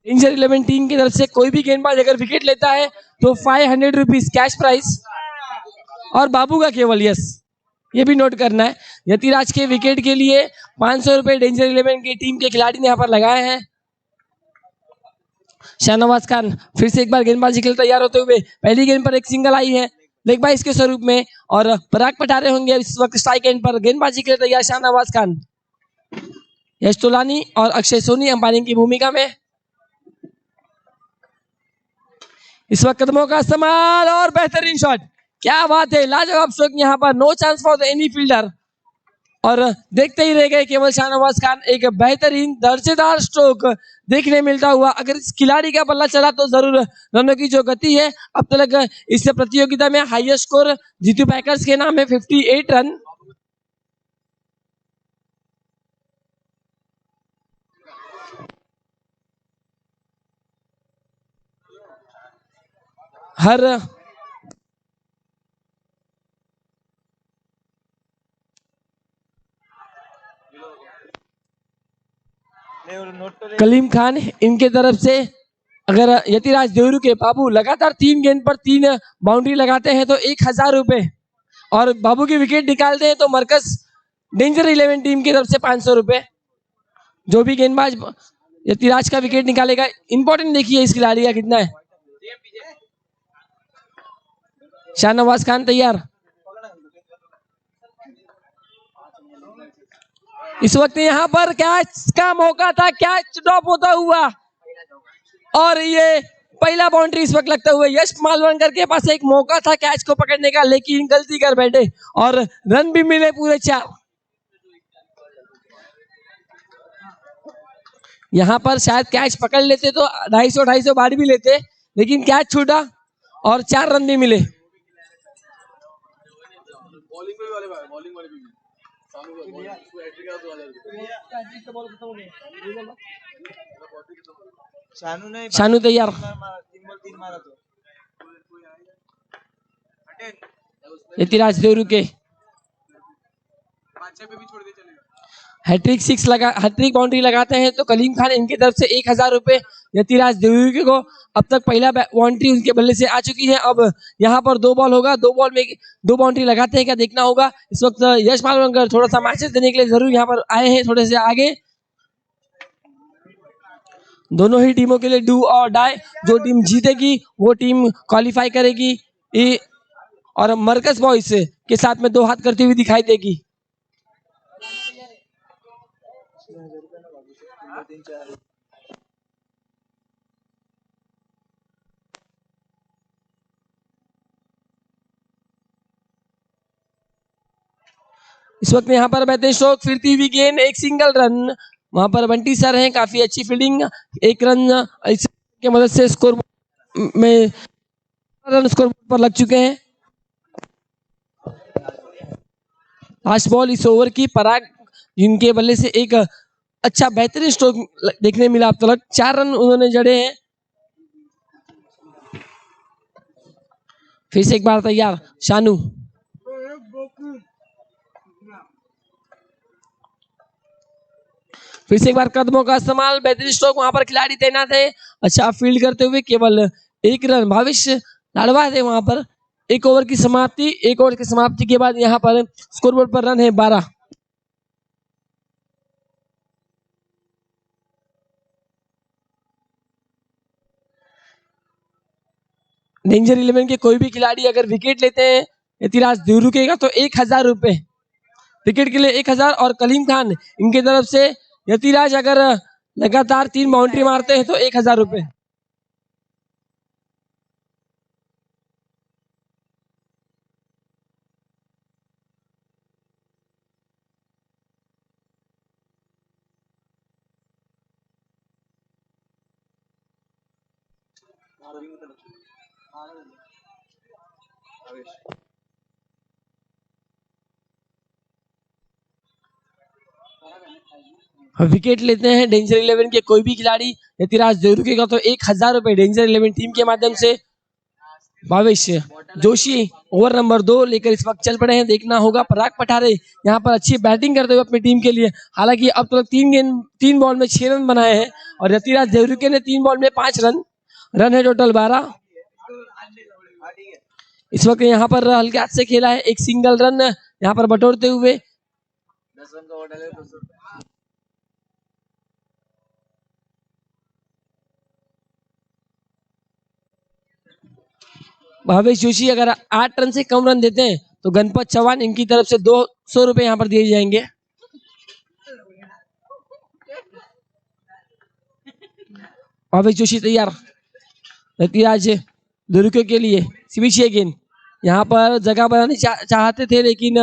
Danger 11 team की तरफ से कोई भी गेंदबाज अगर विकेट लेता है तो 500 रुपीज कैश प्राइस और बाबू का केवल यस ये भी नोट करना है। यतिराज के विकेट के लिए 500 रुपए डेंजर 11 की टीम के खिलाड़ी ने यहाँ पर लगाए हैं। शाहनवाज खान फिर से एक बार गेंदबाजी के लिए तैयार होते हुए पहली गेंद पर एक सिंगल आई है लेग बाइस के स्वरूप में और पराग पटारे होंगे इस वक्त स्ट्राइक एंड पर। गेंदबाजी के लिए तैयार शाहनवाज खान, यश तोलानी और अक्षय सोनी अंपायरिंग की भूमिका में। इस वक्त कदमों का इस्तेमाल और बेहतरीन शॉट, क्या बात है, लाजवाब स्ट्रोक यहाँ पर, no chance for the any fielder. और देखते ही रह गए केवल शाहनवाज खान, एक बेहतरीन दर्जेदार स्ट्रोक देखने मिलता हुआ। अगर इस खिलाड़ी का बल्ला चला तो जरूर रनों की जो गति है अब तक इस प्रतियोगिता में हाईएस्ट स्कोर जीतू पैकर्स के नाम है 58 रन। हर कलीम खान इनके तरफ से अगर यतिराज देवरू के बाबू लगातार 3 गेंद पर 3 बाउंड्री लगाते हैं तो 1000 रुपए और बाबू की विकेट निकालते हैं तो मरकज डेंजर 11 टीम की तरफ से 500 रुपए। जो भी गेंदबाज यतिराज का विकेट निकालेगा, इंपॉर्टेंट देखिए इस खिलाड़ी का कितना है। शाहनवाज खान तैयार, इस वक्त यहाँ पर कैच का मौका था, कैच ड्रॉप होता हुआ और ये पहला बाउंड्री इस वक्त लगता हुआ। यश मालवणकर के पास एक मौका था कैच को पकड़ने का लेकिन गलती कर बैठे और रन भी मिले पूरे 4। यहाँ पर शायद कैच पकड़ लेते तो 250 बार भी लेते लेकिन कैच छूटा और 4 रन भी मिले। शानू तैयार, यतिराज देवरू के हैट्रिक 6 लगा, हैट्रिक बाउंड्री लगाते हैं तो कलीम खान इनकी तरफ से 1000 रुपए यतिराज देवरू को। अब तक पहला बाउंड्री उनके बल्ले से आ चुकी है। अब यहाँ पर 2 बॉल होगा, 2 बॉल में 2 बाउंड्री लगाते हैं क्या देखना होगा। इस वक्त यश मालवणकर थोड़ा सा मैसेज देने के लिए जरूर यहाँ पर आए हैं, थोड़े से आगे। दोनों ही टीमों के लिए डू और डाई, जो टीम जीतेगी वो टीम क्वालिफाई करेगी और मरकज बॉयज के साथ में 2 हाथ करती हुई दिखाई देगी। इस वक्त यहाँ पर बेहतरीन स्ट्रोक, फिरती हुई गेंद, एक सिंगल रन। वहां पर बंटी सर हैं, काफी अच्छी फील्डिंग, 1 रन की मदद से स्कोर में रन स्कोर पर लग चुके हैं। लास्ट बॉल इस ओवर की, पराग जिनके बल्ले से एक अच्छा बेहतरीन स्ट्रोक देखने मिला अब तक, 4 रन उन्होंने जड़े हैं। फिर से एक बार तैयार शानू, फिर से एक बार कदमों का इस्तेमाल, बेहतरीन स्ट्रोक, वहां पर खिलाड़ी तैनात है अच्छा फील्ड करते हुए, केवल 1 रन। भविष्य लाडवा थे वहां पर। 1 ओवर की समाप्ति, 1 ओवर की समाप्ति के बाद यहाँ पर स्कोरबोर्ड पर रन है 12। डेंजर 11 के कोई भी खिलाड़ी अगर विकेट लेते हैं यतिराज देवरू के का तो 1000 रुपए विकेट के लिए 1000। और कलीम खान इनकी तरफ से यतिराज अगर लगातार 3 बाउंड्री मारते हैं तो 1000 रुपए। विकेट लेते हैं डेंजर 11 के कोई भी खिलाड़ी यतिराज देवरू के का तो 1000 रुपए डेंजर 11 टीम के माध्यम से। भविष्य जोशी ओवर नंबर 2 लेकर इस वक्त चल पड़े हैं। देखना होगा पराग पठारे यहाँ पर अच्छी बैटिंग करते हुए अपनी टीम के लिए। हालांकि अब तक 3 बॉल में 6 रन बनाए हैं और यतिराज देवरुके ने 3 बॉल में 5 रन है टोटल 12। इस वक्त यहाँ पर हल्के हाथ से खेला है, एक सिंगल रन यहाँ पर बटोरते हुए। भावेश जोशी अगर 8 रन से कम रन देते हैं तो गणपत चौहान इनकी तरफ से 200 रुपए यहाँ पर दिए जाएंगे। भावेश जोशी तैयार, यतिराज दुरुके के लिए सीबीसी गेंद यहाँ पर जगह बनाने चाहते थे लेकिन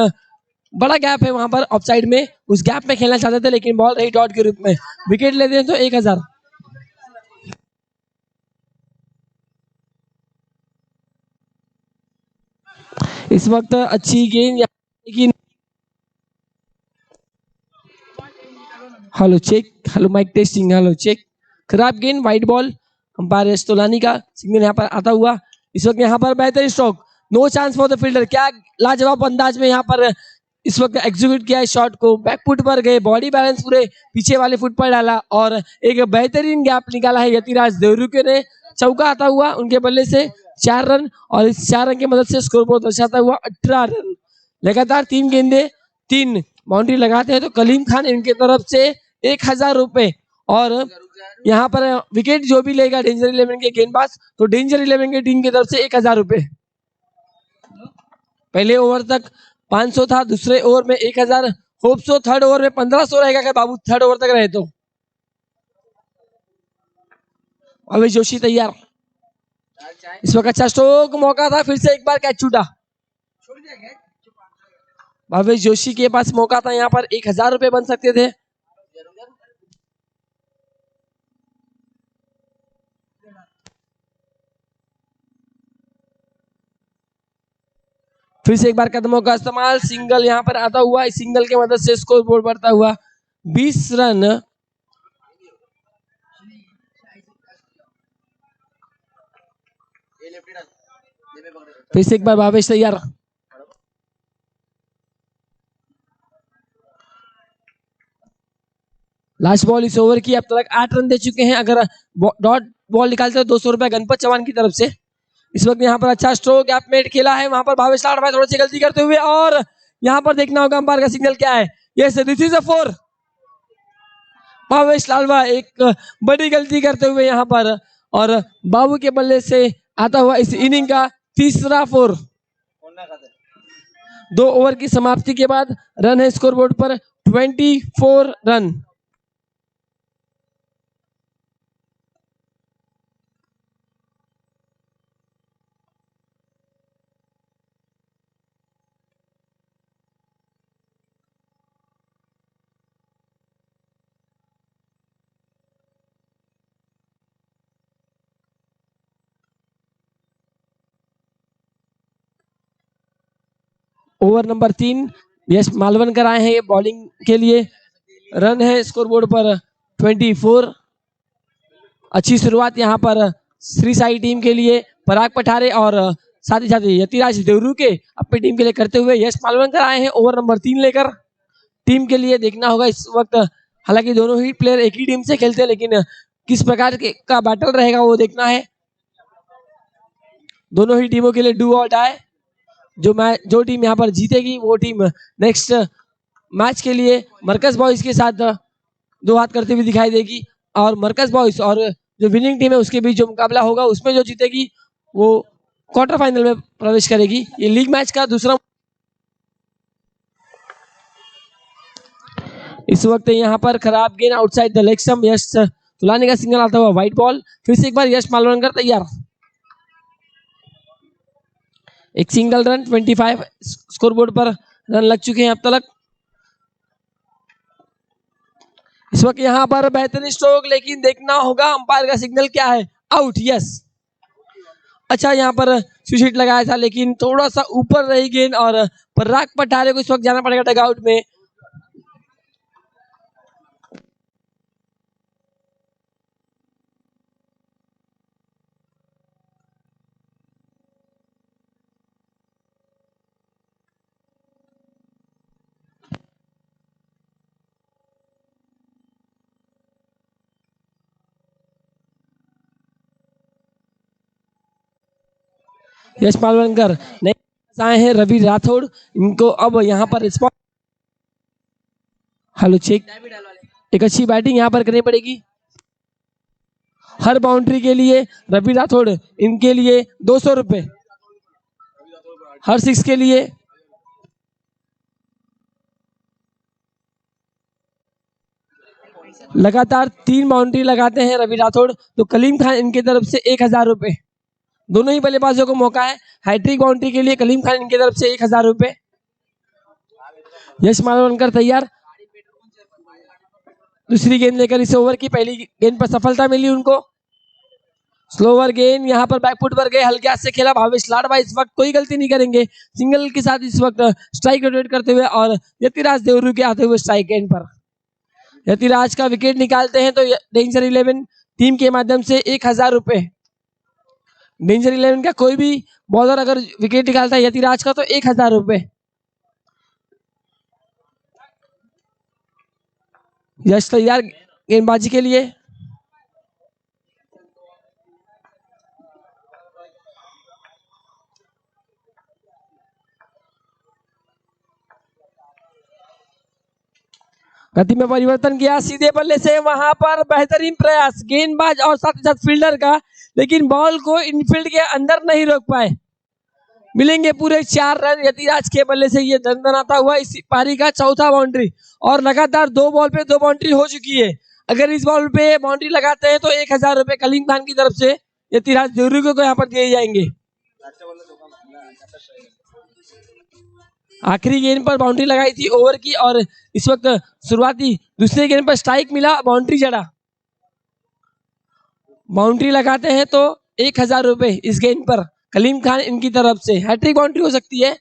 बड़ा गैप है वहां पर ऑफसाइड में, उस गैप में खेलना चाहते थे लेकिन बॉल रही डॉट के रूप में। विकेट लेते हैं तो 1000। इस वक्त अच्छी गेंद लेकिन hello check, hello mike testing, hello check. खराब गेंद, वाइट बॉल। अंपायर एस्तोलानी का सिग्नल यहाँ पर आता हुआ। इस वक्त यहाँ पर बेहतर stroke, no chance for the fielder. क्या लाजवाब अंदाज में यहाँ पर इस वक्त एग्जीक्यूट किया है शॉट को, बैक फुट पर गए, बॉडी बैलेंस पूरे पीछे वाले फुट पर डाला और एक बेहतरीन गैप निकाला है यतिराज देवरुके ने। चौका आता हुआ उनके बल्ले से 4 रन और इस 4 रन की मदद से स्कोर बोर्ड दर्शाता हुआ 18 रन। लगातार 3 गेंदे 3 बाउंड्री लगाते हैं तो कलीम खान इनके तरफ से 1000 रुपए और यहाँ पर विकेट जो भी लेगा डेंजर 11 के गेंदबाज तो डेंजर 11 की टीम की तरफ से 1000 रुपए। पहले ओवर तक 500 था, दूसरे ओवर में 1000, होप सो थर्ड ओवर में 1500 रहेगा क्या बाबू, थर्ड ओवर तक रहे तो। अभी जोशी तैयार, इस वक्त अच्छा स्ट्रोक मौका था, फिर से एक बार कैच छूटा। भावेश जोशी के पास मौका था, यहाँ पर 1000 रुपए बन सकते थे। फिर से एक बार कदमों का इस्तेमाल, सिंगल यहाँ पर आता हुआ, इस सिंगल की मदद से स्कोर बोर्ड बढ़ता हुआ 20 रन। फिर से एक बार भावेश तैयार, लास्ट बॉल इस ओवर की, अब तक 8 रन दे चुके हैं। अगर डॉट बॉल निकालते हैं 200 रुपए गणपत चौहान की तरफ से। इस वक्त यहाँ पर अच्छा स्ट्रोक गैप मेट खेला है, वहां पर भावेश लाड भाई थोड़ी सी गलती करते हुए और यहाँ पर देखना होगा अंपायर का सिग्नल क्या है। Yes, this is a 4। Bhavesh Lalwa एक बड़ी गलती करते हुए यहाँ पर और बाबू के बल्ले से आता हुआ इस इनिंग का तीसरा 4। 2 ओवर की समाप्ति के बाद रन है स्कोरबोर्ड पर 24 रन। ओवर नंबर 3 यश मालवनकर आए हैं ये बॉलिंग के लिए। रन है स्कोरबोर्ड पर 24। अच्छी शुरुआत यहाँ पर श्री साई टीम के लिए, पराग पठारे और साथ ही साथ यतिराज देवरुके अपनी टीम के लिए करते हुए यश मालवनकर आए हैं ओवर नंबर 3 लेकर टीम के लिए। देखना होगा इस वक्त, हालांकि दोनों ही प्लेयर एक ही टीम से खेलते हैं लेकिन किस प्रकार का बैटल रहेगा वो देखना है। दोनों ही टीमों के लिए डू और डाई, जो टीम यहाँ पर जीतेगी वो टीम नेक्स्ट मैच के लिए मरकज बॉयज के साथ 2 हाथ करते हुए दिखाई देगी और मरकज बॉयज और जो विनिंग टीम है उसके बीच जो मुकाबला होगा उसमें जो जीतेगी वो क्वार्टर फाइनल में प्रवेश करेगी। ये लीग मैच का दूसरा। इस वक्त यहाँ पर खराब गेंद आउटसाइड द लेग स्टंप, यश तुलाने का सिग्नल आता हुआ व्हाइट बॉल। फिर से एक बार यश मालवनकर तैयार, एक सिंगल रन 25 स्कोरबोर्ड पर रन लग चुके हैं अब तक। इस वक्त यहाँ पर बेहतरीन स्ट्रोक, लेकिन देखना होगा अंपायर का सिग्नल क्या है। Out, yes. अच्छा यहाँ पर स्विच हिट लगाया था लेकिन थोड़ा सा ऊपर रही गेंद और पराग पठारे को इस वक्त जाना पड़ेगा डगआउट में। यश मालवणकर नए आए हैं रवि राठौड़, इनको अब यहाँ पर रिस्पॉन्स। हेलो चेक, एक अच्छी बैटिंग यहाँ पर करनी पड़ेगी। हर बाउंड्री के लिए रवि राठौड़, इनके लिए 200 रुपए, हर 6 के लिए। लगातार 3 बाउंड्री लगाते हैं रवि राठौड़, तो कलीम खान इनकी तरफ से 1000 रुपए। दोनों ही बल्लेबाजों को मौका है। हैट्रिक बाउंड्री के लिए कलीम खान इनकी तरफ से 1000 रुपए। यश मालवणकर तैयार, दूसरी गेंद लेकर इस ओवर की। पहली गेंद पर सफलता मिली उनको। स्लोवर गेंद यहाँ पर बैकफुट पर गए, हल्के हाथ से खेला भावेश लाडवा। इस वक्त कोई गलती नहीं करेंगे, सिंगल के साथ इस वक्त स्ट्राइक रोटेट करते हुए और यतिराज देवरू के आते हुए स्ट्राइक एंड पर यतिराज का विकेट निकालते हैं तो डेंजर 11 टीम के माध्यम से 1000 रुपए। डेंजर 11 का कोई भी बॉलर अगर विकेट निकालता है यतिराज का तो 1000 रुपए। यश तैयार गेंदबाजी के लिए। गति में परिवर्तन किया, सीधे बल्ले से वहां पर बेहतरीन प्रयास गेंदबाज और साथ ही साथ फील्डर का, लेकिन बॉल को इनफील्ड के अंदर नहीं रोक पाए। मिलेंगे पूरे 4 रन यतिराज के बल्ले से। ये दनदनाता हुआ इस पारी का चौथा बाउंड्री और लगातार 2 बॉल पे 2 बाउंड्री हो चुकी है। अगर इस बॉल पे बाउंड्री लगाते हैं तो 1000 रुपए कलीम खान की तरफ से यतिराज देवरू को यहाँ पर दिए जाएंगे। आखिरी गेंद पर बाउंड्री लगाई थी ओवर की और इस वक्त शुरुआती दूसरे गेंद पर स्ट्राइक मिला, बाउंड्री चढ़ा। बाउंड्री लगाते हैं तो 1000 रुपए इस गेंद पर कलीम खान इनकी तरफ से। हैट्रिक बाउंड्री हो सकती है।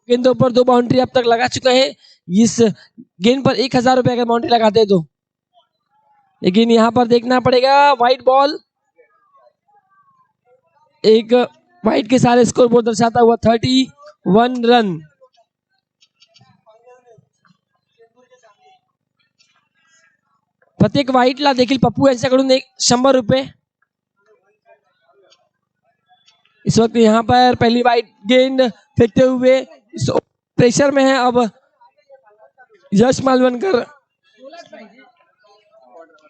गेंदों पर 2 बाउंड्री अब तक लगा चुके हैं। इस गेंद पर 1000 रुपए अगर बाउंड्री लगाते हैं तो, लेकिन यहाँ पर देखना पड़ेगा व्हाइट बॉल। एक व्हाइट के सारे स्कोर बोर्ड दर्शाता हुआ 31 रन। प्रत्येक व्हाईटला देखील पप्पू यांच्याकडून 100 रुपए। इस वक्त यहाँ पर पहली व्हाइट गेंद फेंकते हुए प्रेशर में है अब यश मालवणकर।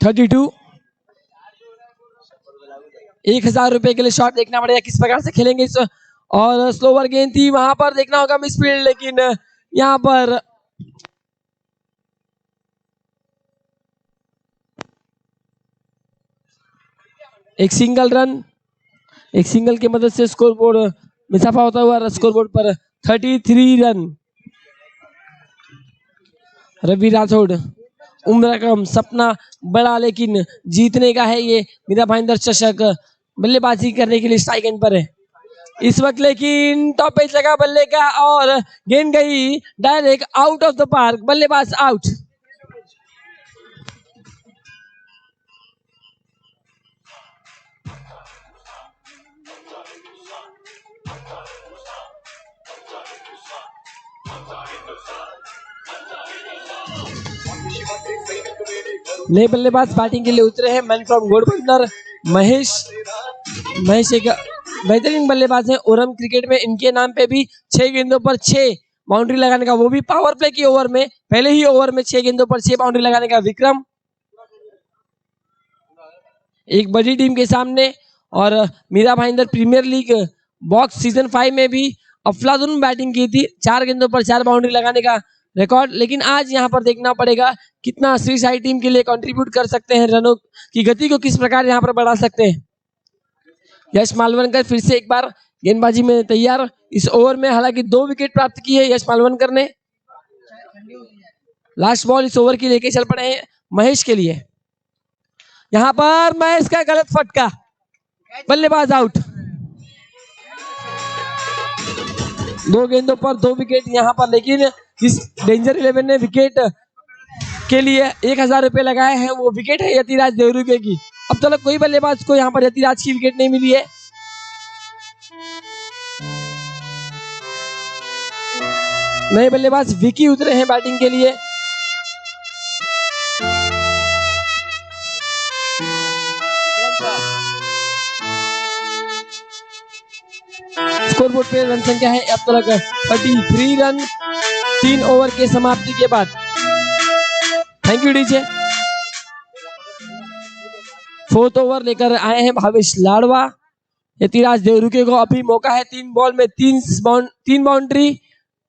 32 1000 रुपए के लिए शॉट देखना पड़ेगा किस प्रकार से खेलेंगे इस। और स्लोवर गेंद थी, वहां पर देखना होगा मिसफील्ड, लेकिन यहाँ पर एक सिंगल रन, एक सिंगल की मदद से स्कोर बोर्ड में इजाफा होता हुआ स्कोर बोर्ड पर 33 रन। रवि राठौड़, उम्र कम सपना बड़ा, लेकिन जीतने का है ये मीरा भाईंदर चषक। बल्लेबाजी करने के लिए स्ट्राइक एंड पर है इस वक्त, लेकिन टॉप पेच लगा बल्ले का और गेंद गई direct out of the park. बल्लेबाज आउट। नए बल्लेबाज बैटिंग के लिए उतरे हैं। मैन फ्रॉम घोड़बंदर महेश एक बेहतरीन बल्लेबाज है। ओरम क्रिकेट में इनके नाम पे भी 6 गेंदों पर 6 बाउंड्री लगाने का, वो भी पावर प्ले की ओवर में, पहले ही ओवर में 6 गेंदों पर 6 बाउंड्री लगाने का विक्रम। एक बड़ी टीम के सामने। और Mira Bhayandar premier league box season 5 में भी अफलातून बैटिंग की थी, 4 गेंदों पर 4 बाउंड्री लगाने का रिकॉर्ड। लेकिन आज यहाँ पर देखना पड़ेगा कितना श्री साई टीम के लिए कंट्रीब्यूट कर सकते हैं, रनों की गति को किस प्रकार यहाँ पर बढ़ा सकते हैं। यश मालवणकर फिर से एक बार गेंदबाजी में तैयार। इस ओवर में हालांकि 2 विकेट प्राप्त की है यश मालवणकर ने। लास्ट बॉल इस ओवर की लेके चल पड़े हैं महेश के लिए। यहाँ पर महेश का गलत फटका, बल्लेबाज आउट। 2 गेंदों पर 2 विकेट यहाँ पर, लेकिन इस डेंजर 11 ने विकेट के लिए 1000 रुपए लगाए हैं, वो विकेट है यतिराज देवरू की। अब तक कोई बल्लेबाज को यहाँ पर यतिराज की विकेट नहीं मिली है। नए बल्लेबाज विकी उतरे हैं बैटिंग के लिए। स्कोरबोर्ड पे रन संख्या है अब तक 33 रन 3 ओवर के समाप्ति के बाद। Thank you DJ. Fourth over लेकर आए हैं भावेश लाडवा। यतिराज देवरुके को अभी मौका है 3 बॉल में 3 बाउंड्री।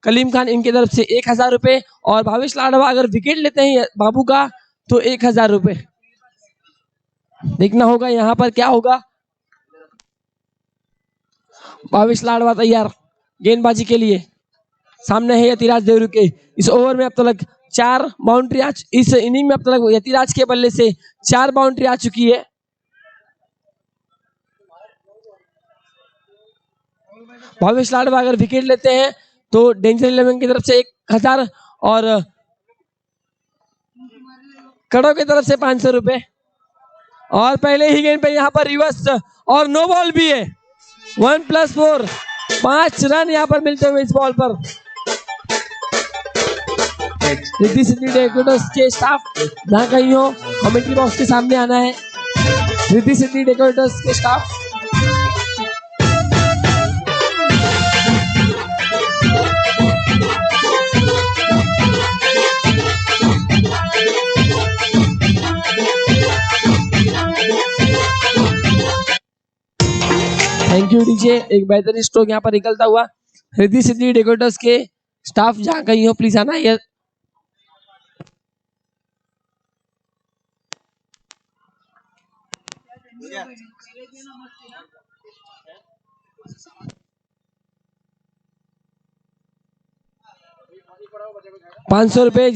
कलीम खान इनकी तरफ से 1000 रुपए और भावेश लाडवा अगर विकेट लेते हैं बाबू का तो 1000 रुपए। देखना होगा यहाँ पर क्या होगा। भावेश लाडवा तैयार गेंदबाजी के लिए। सामने है यतिराज देवरुके। इस ओवर में अब तक 4 बाउंड्री इस इनिंग में अब तक यतिराज के बल्ले से 4 बाउंड्री आ चुकी है। भावेश लाडवा अगर विकेट लेते हैं तो डेंजर 11 की तरफ से 1000 और कड़ों की तरफ से 500 रुपए। और पहले ही गेंद पे यहाँ पर रिवर्स और नो बॉल भी है। 1+4 5 रन यहाँ पर मिलते हुए इस बॉल पर। रिद्धि सिद्धि डेकोरेटर्स के स्टाफ जहाँ कहीं हो कमेंट्री बॉक्स के सामने आना है। रिद्धि सिद्धि डेकोरेटर्स के स्टाफ। Thank you DJ. एक बेहतरीन स्ट्रोक यहाँ पर निकलता हुआ। रिद्धि सिद्धि डेकोरेटर्स के स्टाफ जहाँ कहीं हो प्लीज आना है। ₹500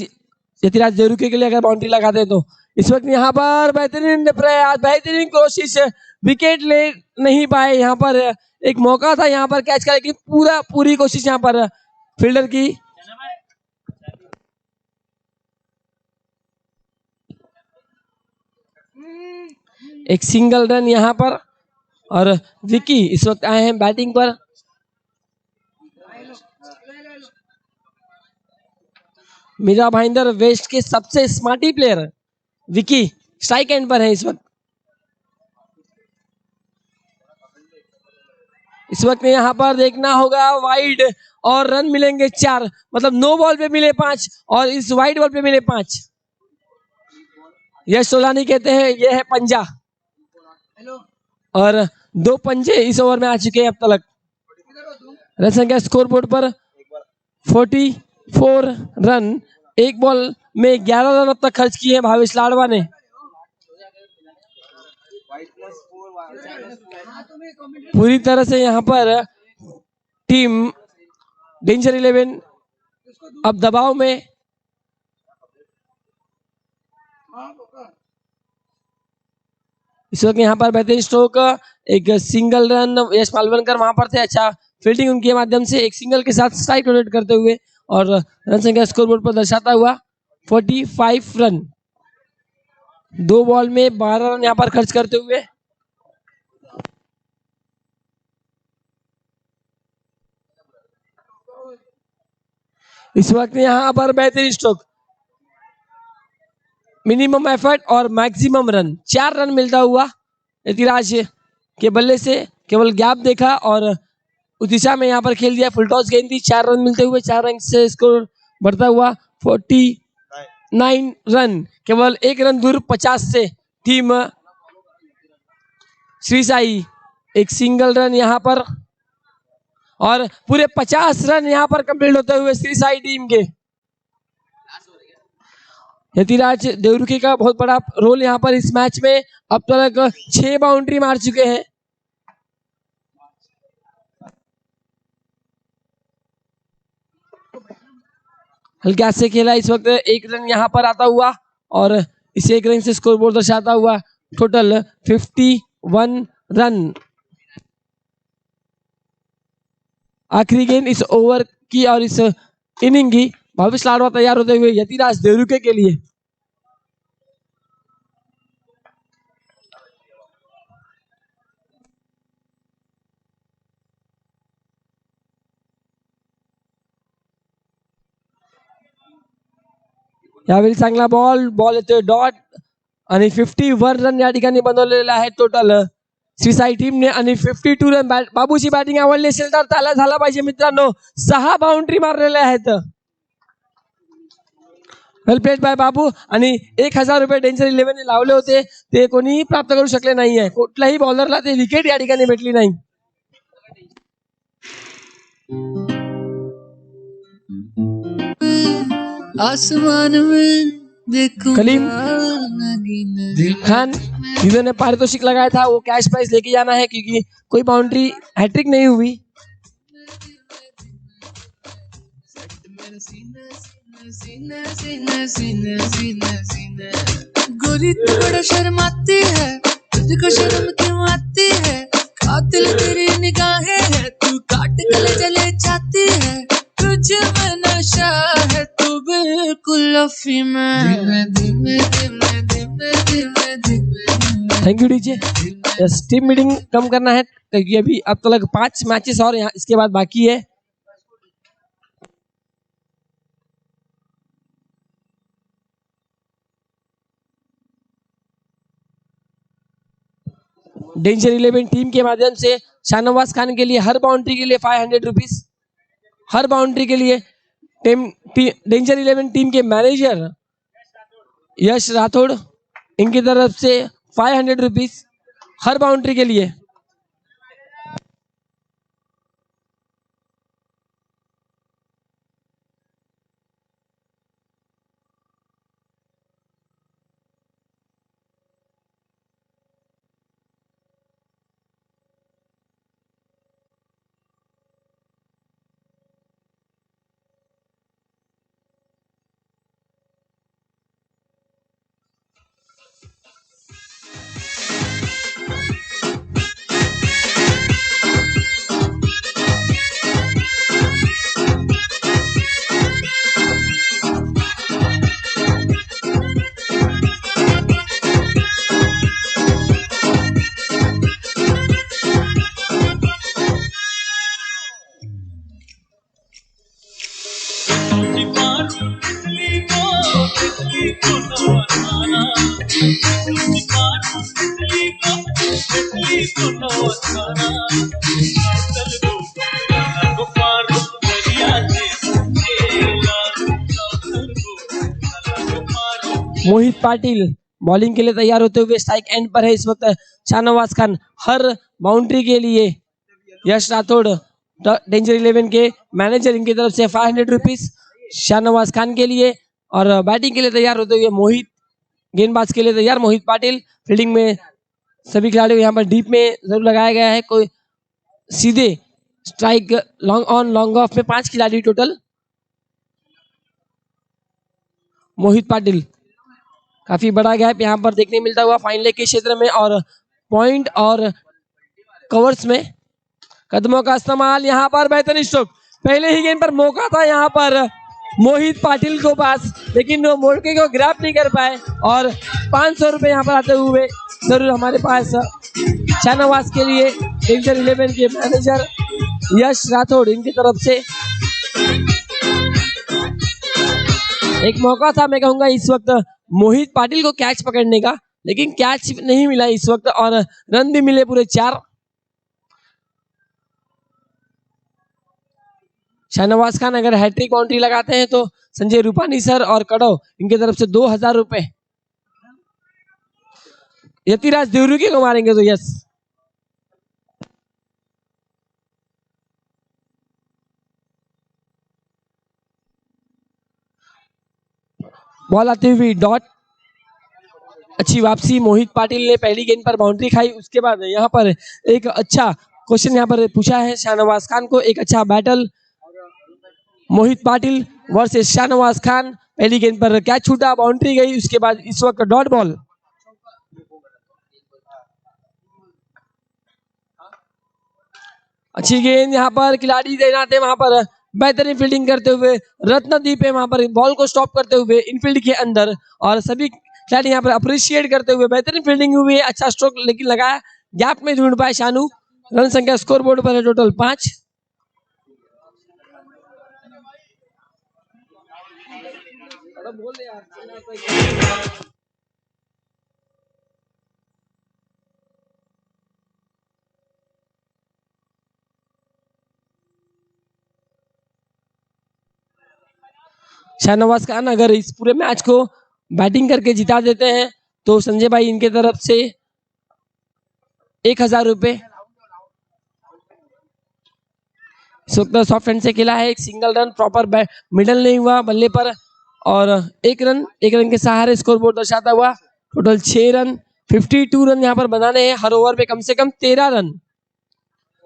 यतिराज देवरुके के लिए अगर बाउंड्री लगाते हैं तो। इस वक्त यहाँ पर बेहतरीन प्रयास बेहतरीन कोशिश विकेट ले नहीं पाए। यहाँ पर एक मौका था यहाँ पर कैच करने की पूरी कोशिश यहाँ पर फील्डर की। एक सिंगल रन यहाँ पर और विकी इस वक्त आए हैं बैटिंग पर। मीरा भाईंदर वेस्ट के सबसे smarty player Vicky strike and पर है इस वक्त। इस वक्त यहाँ पर देखना होगा वाइड और रन मिलेंगे 4 मतलब नो बॉल पे मिले 5 और इस वाइड बॉल पे मिले 5। यश सोलानी कहते हैं यह है पंजा और 2 पंजे इस ओवर में आ चुके हैं अब तक। रन संख्या स्कोर बोर्ड पर 44 रन। एक बॉल में 11 रन अब तक खर्च किए हैं भावेश लाडवा ने। पूरी तरह से यहाँ पर टीम डेंजर 11 अब दबाव में। इस वक्त यहाँ पर बेहतरीन स्ट्रोक एक सिंगल रन यश मालवनकर वहां पर थे। अच्छा फील्डिंग उनके माध्यम से एक सिंगल के साथ स्ट्राइक रोटेट करते हुए और रन संख्या स्कोरबोर्ड पर दर्शाता हुआ 45 रन। 2 बॉल में 12 रन यहाँ पर खर्च करते हुए। इस वक्त यहाँ पर बेहतरीन स्ट्रोक मिनिमम एफर्ट और मैक्सिमम रन 4 रन मिलता हुआ यतिराज के बल्ले से। केवल गैप देखा और उस दिशा में यहाँ पर खेल दिया। फुल टॉस गेंद थी। 4 रन मिलते हुए 4 रन से स्कोर बढ़ता हुआ 49 रन। केवल 1 रन दूर 50 से टीम श्री साई। एक सिंगल रन यहाँ पर और पूरे 50 रन यहाँ पर कंप्लीट होते हुए श्री साई टीम के। यतिराज देवरुके का बहुत बड़ा रोल यहाँ पर इस मैच में। अब तक 6 बाउंड्री मार चुके हैं। हल्का से खेला इस वक्त 1 रन यहाँ पर आता हुआ और इस 1 रन से स्कोरबोर्ड दर्शाता हुआ टोटल 51 रन। आखिरी गेंद इस ओवर की और इस इनिंग की। भावेश लाडवा तैयार होते हुए यतिराज देवरुके के लिए। यावेळी चांगला बॉल येतोय डॉट आणि 51 रन या ठिकाणी बनवलेला आहे टोटल। श्रीसाई टीमने आणि 52 रन बाबूची बॅटिंग आवडली असेल तर त्याला झाला पाहिजे मित्रांनो. 6 बाउंड्री मारलेल्या आहेत. वेल प्लेड बाय बाबू. आणि 1000 रुपये डेंजर 11 ने लावले होते ते कोणीही प्राप्त करू शकले नाहीये. कुठल्याही बॉलरला ते विकेट या ठिकाणी भेटली नाही. आसमान में देखो कलीम खान जिन्होंने पारितोषिक लगाया था वो कैश प्राइस लेके जाना है क्योंकि कोई बाउंड्री हैट्रिक नहीं हुई. गोरी तू बड़ा शर्माती है, तुझको शर्म क्यों आती है? कातिल तेरी निगाहें है, तू काट गले जले चाहती है. तुझ में नशा है, तू बिल्कुल अफीम है. धीमे धीमे धीमे धीमे धीमे. Thank you DJ. Yes team meeting कम करना है क्योंकि अभी अब तक 5 मैचेस और यहाँ इसके बाद बाकी है. डेंजर 11 टीम के माध्यम से शाहनवाज खान के लिए हर बाउंड्री के लिए 500 रुपीज. हर बाउंड्री के लिए डेंजर 11 टीम के मैनेजर यश राठौड़ इनकी तरफ से 500 रुपीज हर बाउंड्री के लिए. मोहित पाटिल बॉलिंग के लिए तैयार होते हुए स्ट्राइक एंड पर है इस वक्त. शाहनवाज खान हर बाउंड्री के लिए यश राठौड़ डेंजर 11 के मैनेजर इनकी तरफ से 500 रुपीज शाहनवाज खान के लिए. और बैटिंग के लिए तैयार होते हुए मोहित, गेंदबाज के लिए तैयार मोहित पाटिल. फील्डिंग में सभी खिलाड़ियों यहाँ पर डीप में जरूर लगाया गया है. कोई सीधे strike long on long off में 5 खिलाड़ी टोटल. मोहित पाटिल काफी बड़ा गैप यहाँ पर देखने मिलता हुआ फाइन लेग के क्षेत्र में और पॉइंट और कवर्स में. कदमों का इस्तेमाल यहाँ पर बेहतरीन स्ट्रोक. पहले ही गेंद पर मौका था यहाँ पर मोहित पाटिल को पास लेकिन वो मौके को ग्रैब नहीं कर पाए. और 500 रुपए यहाँ पर आते हुए जरूर हमारे पास शाहनवाज के लिए डेंजर 11 के मैनेजर यश राठौड़ इनकी तरफ से एक मौका था मैं कहूंगा इस वक्त मोहित पाटिल को कैच पकड़ने का, लेकिन कैच नहीं मिला इस वक्त और रन भी मिले पूरे 4. शाहनवाज खान अगर हैट्रिक बाउंड्री लगाते हैं तो संजय रूपानी सर और कड़व इनकी तरफ से 2000 रुपए. यतिराज देवरुकी को मारेंगे तो यस. बॉल आती हुई डॉट. अच्छी वापसी. मोहित पाटिल ने पहली गेंद पर बाउंड्री खाई. उसके बाद यहाँ पर एक अच्छा क्वेश्चन यहाँ पर पूछा है शाहनवाज खान को. एक अच्छा बैटल मोहित पाटिल वर्सेस शाहनवाज खान. पहली गेंद पर कैच छूटा, बाउंड्री गई. उसके बाद इस वक्त डॉट बॉल. अच्छी गेंद यहाँ पर खिलाड़ी तैनात है वहां पर बेहतरीन फील्डिंग करते हुए. रत्नदीप है वहां पर बॉल को स्टॉप करते हुए इनफील्ड के अंदर और सभी खिलाड़ी यहाँ पर अप्रिशिएट करते हुए बेहतरीन फील्डिंग हुई है. अच्छा स्ट्रोक लेकिन लगाया, गैप में ढूंढ पाए शानू. रन संख्या स्कोर बोर्ड पर है टोटल 5. शाहनवाज खान अगर इस पूरे मैच को बैटिंग करके जिता देते हैं तो संजय भाई इनके तरफ से 1000 रुपए। इस वक्त सॉफ्ट हैंड से खेला है, एक सिंगल रन प्रॉपर मिडल नहीं हुआ बल्ले पर और एक रन के सहारे स्कोर बोर्ड दर्शाता हुआ टोटल 6 रन। 52 रन यहाँ पर बनाने हैं, हर ओवर में कम से कम 13 रन।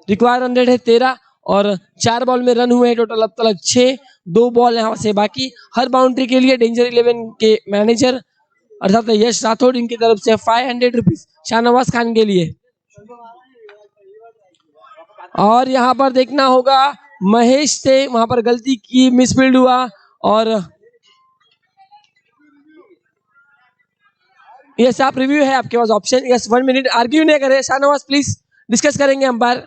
रिक्वायर रन रेट है 13 और 4 बॉल में रन हुए टोटल अब तक 6। 2 बॉल यहाँ से बाकी। हर बाउंड्री के लिए डेंजर 11 के मैनेजर अर्थात यश राठौड़ इनकी तरफ से 500 रुपीज शाहनवाज खान के लिए। और यहाँ पर देखना होगा महेश से वहां पर गलती की, मिसफील्ड हुआ और यस आप रिव्यू है आपके पास ऑप्शन। यस 1 मिनट आर्ग्यू नहीं करें शाहनवाज प्लीज, डिस्कस करेंगे अंपायर।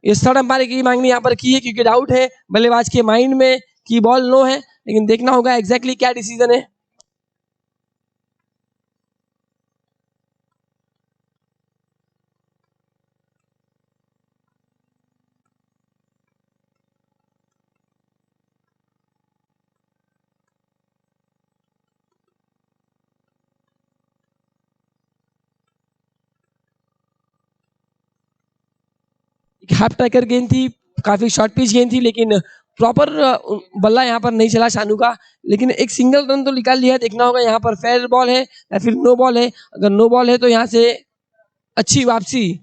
इस थर्ड अंपायर की मांगनी यहाँ पर की है क्योंकि डाउट है बल्लेबाज के माइंड में कि बॉल नो है, लेकिन देखना होगा एग्जैक्टली क्या डिसीजन है। हाफ टैकर गेंद थी, काफी शॉर्ट पिच गेंद थी, लेकिन प्रॉपर बल्ला यहाँ पर नहीं चला शानू का, लेकिन एक सिंगल रन तो निकाल लिया। देखना होगा यहाँ पर फेयर बॉल है या फिर नो बॉल है। अगर नो बॉल है तो यहाँ से अच्छी वापसी।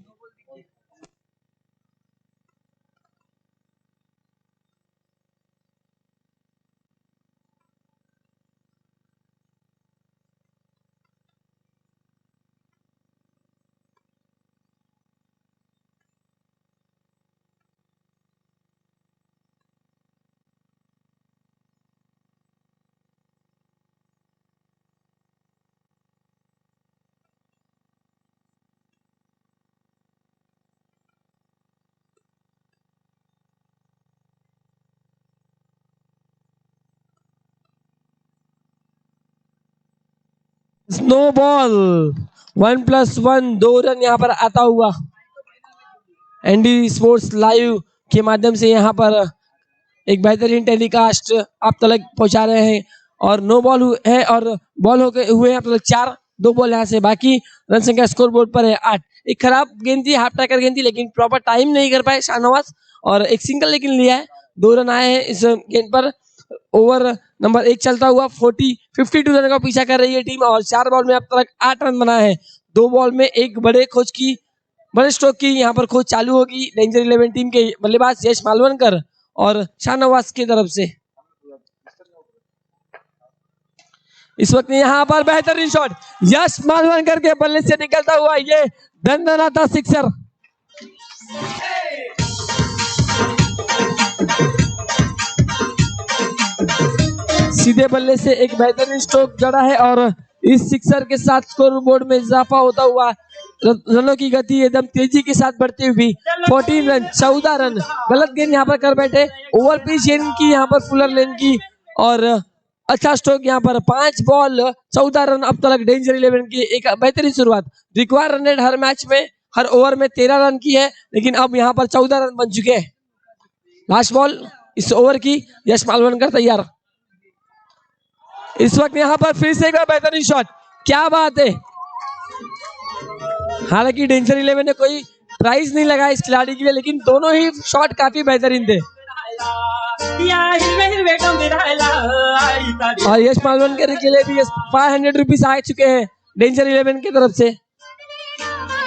स्नो बॉल 1+1 2 रन यहाँ पर आता हुआ। एनडी स्पोर्ट्स लाइव के माध्यम से यहाँ पर एक बेहतरीन टेलीकास्ट आप तक पहुंचा रहे हैं और नो बॉल है और बॉल हुए आप तक 4। 2 बॉल यहाँ से बाकी। रन संख्या स्कोर बोर्ड पर है 8। एक खराब गेंद थी, हाफ टैकर गेंद थी, लेकिन प्रॉपर टाइम नहीं कर पाए शाहनवाज और एक सिंगल लेकिन लिया है। 2 रन आए हैं इस गेंद पर। ओवर नंबर 1 चलता हुआ 52 रन का पीछा कर रही है टीम और 4 बॉल में अब तक 8 रन बनाए हैं। 2 बॉल में एक बड़े स्ट्रोक की यहाँ पर खोज चालू होगी डेंजर 11 टीम के बल्लेबाज यश मालवनकर और शाहनवाज की तरफ से। इस वक्त यहाँ पर बेहतरीन शॉट यश मालवनकर के बल्ले से निकलता हुआ ये दंदनाता सिक्सर। सीधे बल्ले से एक बेहतरीन स्ट्रोक जड़ा है और इस सिक्सर के साथ स्कोर बोर्ड में इजाफा होता हुआ रनों की गति एकदम तेजी के साथ बढ़ती हुई 14 रन 14 रन। गलत गेंद यहाँ पर कर बैठे, ओवर पिच गेंद की यहाँ पर फुलर लेन की और अच्छा स्ट्रोक यहाँ पर। 5 बॉल 14 रन अब तक डेंजर 11 की एक बेहतरीन शुरुआत। रिक्वायर रन रेट हर मैच में हर ओवर में 13 रन की है, लेकिन अब यहाँ पर 14 रन बन चुके हैं। लास्ट बॉल इस ओवर की यश मालवनकर तैयार। इस वक्त यहाँ पर फिर से एक बेहतरीन शॉट, क्या बात है। हालांकि डेंजर 11 ने कोई प्राइज नहीं लगाया इस खिलाड़ी के लिए, लेकिन दोनों ही शॉट काफी बेहतरीन थे। और यश मालवनकर के लिए भी 500 रुपीज आ चुके हैं डेंजर 11 की तरफ से,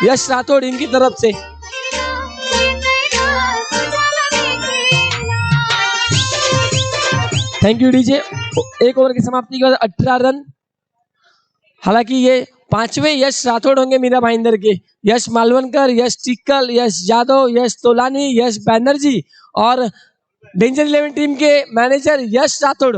यश राठौड़ इनकी तरफ से। Thank you DJ. एक ओवर की समाप्ति के बाद 18 रन। हालांकि ये 5वें यश राठौड़ होंगे मीरा भाईंदर के। यश मालवनकर, यश टिक्कल, यश यादव, यश तोलानी, यश बैनर्जी और डेंजर 11 टीम के मैनेजर यश राठौड़।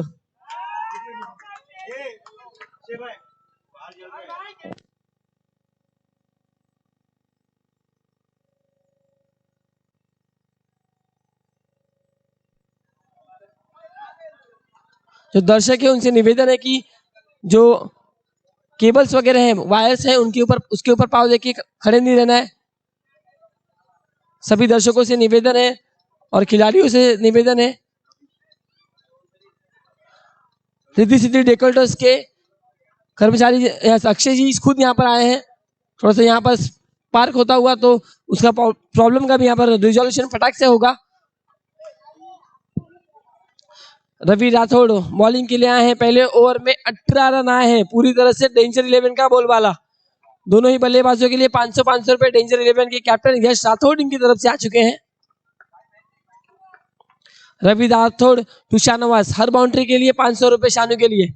जो दर्शक है उनसे निवेदन है कि जो केबल्स वगैरह हैं, वायर्स हैं, उसके ऊपर पाव देके खड़े नहीं रहना है। सभी दर्शकों से निवेदन है और खिलाड़ियों से निवेदन है, रिद्धि सिद्धि डेकोरेटर्स के कर्मचारी अक्षय जी खुद यहाँ पर आए हैं। थोड़ा सा यहाँ पर पार्क होता हुआ तो उसका प्रॉब्लम का भी यहाँ पर रिजोल्यूशन फटाक से होगा। रवि राठौड़ बॉलिंग के लिए आए हैं। पहले ओवर में 18 रन आए हैं। पूरी तरह से डेंजर 11 का बोलबाला। दोनों ही बल्लेबाजों के लिए 500-500 रुपए डेंजर 11 के कैप्टन यश राठौड़ इनकी तरफ से आ चुके हैं। रवि राठौड़ टू शाहनवाज, हर बाउंड्री के लिए 500 रुपए शानू के लिए।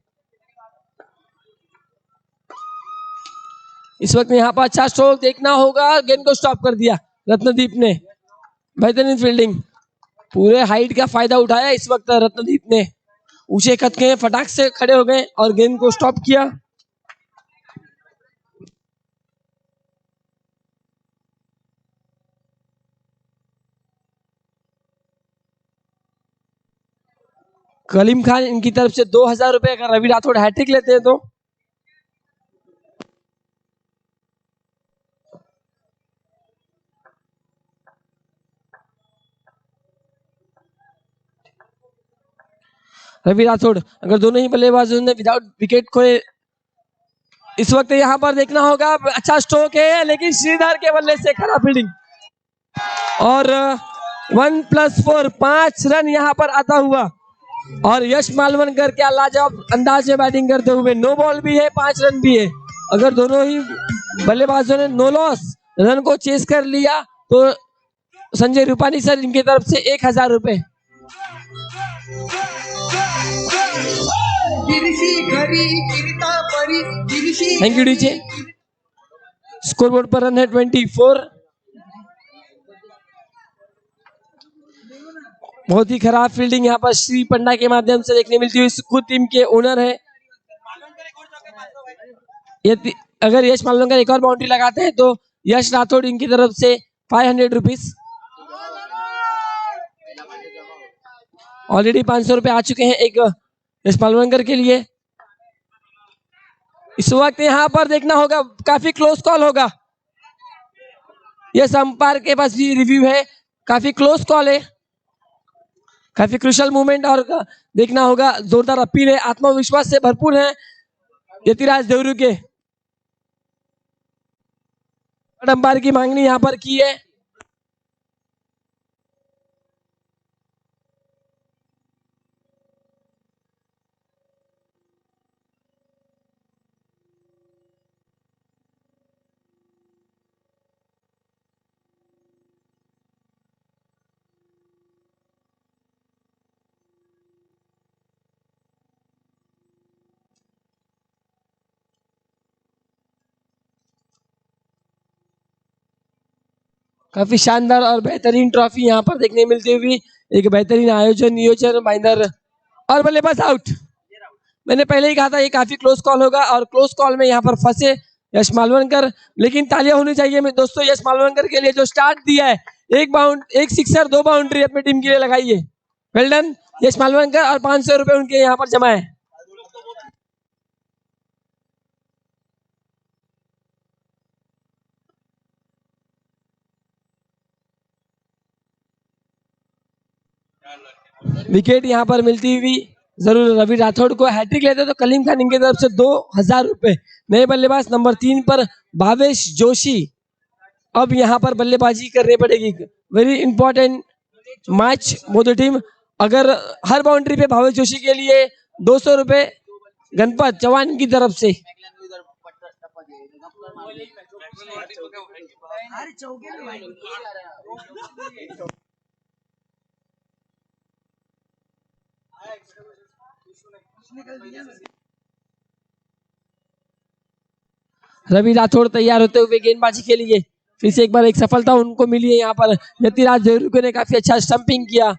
इस वक्त यहाँ पर अच्छा स्ट्रोक देखना होगा, गेंद को स्टॉप कर दिया रत्नदीप ने। बेहतरीन फील्डिंग, पूरे हाइट का फायदा उठाया इस वक्त रत्नदीप ने। ऊंचे कद के फटाक से खड़े हो गए और गेंद को स्टॉप किया। कलीम खान इनकी तरफ से 2000 रुपए अगर रवि राठौड़ हैट्रिक लेते हैं तो। रवि राठौड़ अगर दोनों ही बल्लेबाजों ने विदाउट विकेट खोए, इस वक्त यहां पर देखना होगा। अच्छा स्ट्रोक है लेकिन श्रीधर के बल्ले से खराब फील्डिंग और 1+4 5 रन यहां पर आता हुआ। और यश मालवणकर क्या लाजवाब अंदाज में बैटिंग करते हुए, नो बॉल भी है 5 रन भी है। अगर दोनों ही बल्लेबाजों ने नो लॉस रन को चेस कर लिया तो संजय रूपानी सर इनकी तरफ से 1000 रुपए। Thank you DJ. स्कोरबोर्ड पर रन है 24। बहुत ही खराब फील्डिंग यहाँ पर श्री पंडा के माध्यम से देखने मिलती हुई। खुद टीम के ओनर है। अगर यश मालवणकर एक और बाउंड्री लगाते हैं तो यश राठौड़ इनकी तरफ से 500 रुपीज। ऑलरेडी 500 रुपए आ चुके हैं एक यश मालवणकर के लिए। इस वक्त यहाँ पर देखना होगा, काफी क्लोज कॉल होगा। यस अंपायर के पास भी रिव्यू है, काफी क्लोज कॉल है, काफी क्रुशियल मूवमेंट। और देखना होगा, जोरदार अपील है, आत्मविश्वास से भरपूर है यतिराज देवरू के। अंपायर की मांगनी यहाँ पर की है। काफी शानदार और बेहतरीन ट्रॉफी यहाँ पर देखने मिलती हुई। एक बेहतरीन आयोजन नियोजन बाइंदर और बल्लेबाज आउट। मैंने पहले ही कहा था ये काफी क्लोज कॉल होगा और क्लोज कॉल में यहाँ पर फंसे यश मालवणकर। लेकिन तालियां होनी चाहिए मैं दोस्तों यश मालवणकर के लिए जो स्टार्ट दिया है। एक सिक्सर 2 बाउंड्री अपनी टीम के लिए लगाई है। वेल डन यश मालवणकर। और 500 रुपए उनके यहाँ पर जमा है। विकेट यहाँ पर मिलती हुई जरूर रवि राठौड़ को। हैट्रिक लेते तो कलीम खान इनकी तरफ से 2000 रुपए। नए बल्लेबाज नंबर 3 पर भावेश जोशी अब यहाँ पर बल्लेबाजी करनी पड़ेगी। Very important match both team. अगर हर बाउंड्री पे भावेश जोशी के लिए 200 रुपए गणपत चौहान की तरफ से। रवि राठौड़ तैयार होते हुए गेंदबाजी के लिए। फिर से एक बार एक सफलता उनको मिली है यहाँ पर। यतिराज देवरू ने काफी अच्छा स्टंपिंग किया।